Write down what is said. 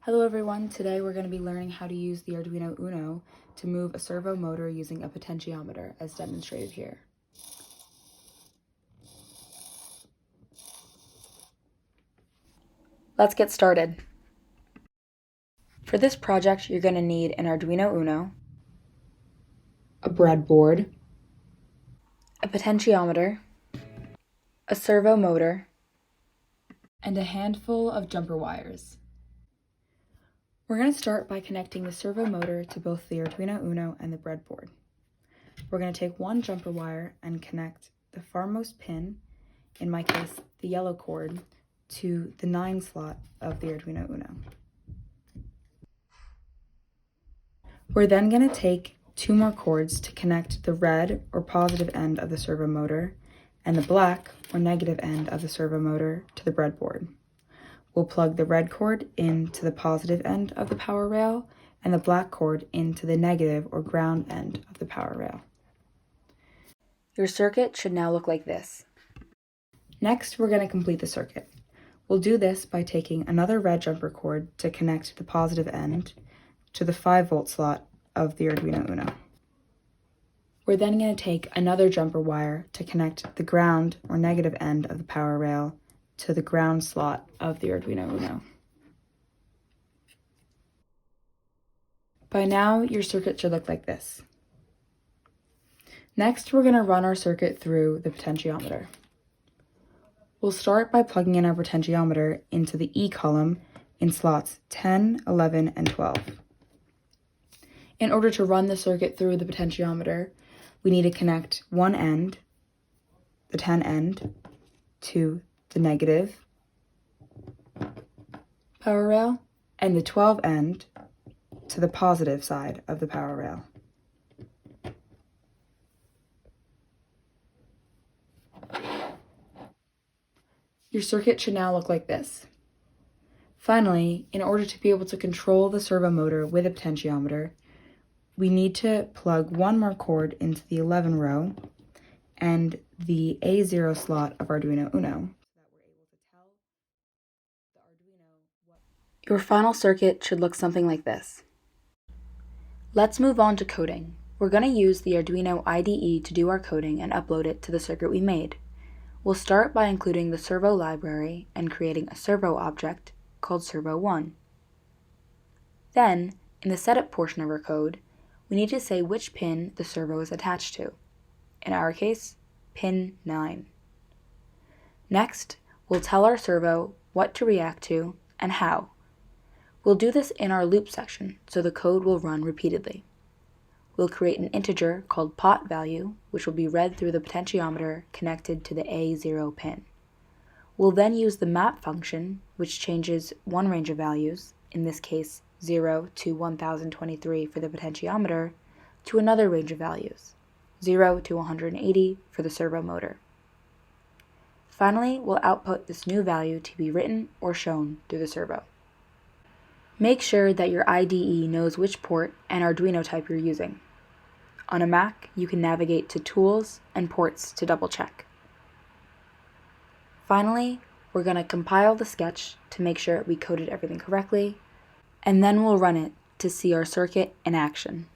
Hello everyone, today we're going to be learning how to use the Arduino Uno to move a servo motor using a potentiometer as demonstrated here. Let's get started. For this project, you're going to need an Arduino Uno, a breadboard, a potentiometer, a servo motor, and a handful of jumper wires. We're going to start by connecting the servo motor to both the Arduino Uno and the breadboard. We're going to take one jumper wire and connect the farmost pin, in my case the yellow cord, to the 9 slot of the Arduino Uno. We're then going to take 2 more cords to connect the red or positive end of the servo motor and the black or negative end of the servo motor to the breadboard. We'll plug the red cord into the positive end of the power rail and the black cord into the negative or ground end of the power rail. Your circuit should now look like this. Next, we're going to complete the circuit. We'll do this by taking another red jumper cord to connect the positive end to the 5-volt slot of the Arduino Uno. We're then going to take another jumper wire to connect the ground or negative end of the power rail to the ground slot of the Arduino Uno. By now, your circuit should look like this. Next, we're going to run our circuit through the potentiometer. We'll start by plugging in our potentiometer into the E column in slots 10, 11, and 12. In order to run the circuit through the potentiometer, we need to connect one end, the 10 end, to the negative power rail, and the 12 end to the positive side of the power rail. Your circuit should now look like this. Finally, in order to be able to control the servo motor with a potentiometer, we need to plug one more cord into the 11 row and the A0 slot of Arduino Uno. Your final circuit should look something like this. Let's move on to coding. We're going to use the Arduino IDE to do our coding and upload it to the circuit we made. We'll start by including the servo library and creating a servo object called servo1. Then, in the setup portion of our code, we need to say which pin the servo is attached to. In our case, pin 9. Next, we'll tell our servo what to react to and how. We'll do this in our loop section, so the code will run repeatedly. We'll create an integer called pot value, which will be read through the potentiometer connected to the A0 pin. We'll then use the map function, which changes one range of values, in this case 0 to 1023 for the potentiometer, to another range of values, 0 to 180 for the servo motor. Finally, we'll output this new value to be written or shown through the servo. Make sure that your IDE knows which port and Arduino type you're using. On a Mac, you can navigate to Tools and Ports to double check. Finally, we're going to compile the sketch to make sure we coded everything correctly, and then we'll run it to see our circuit in action.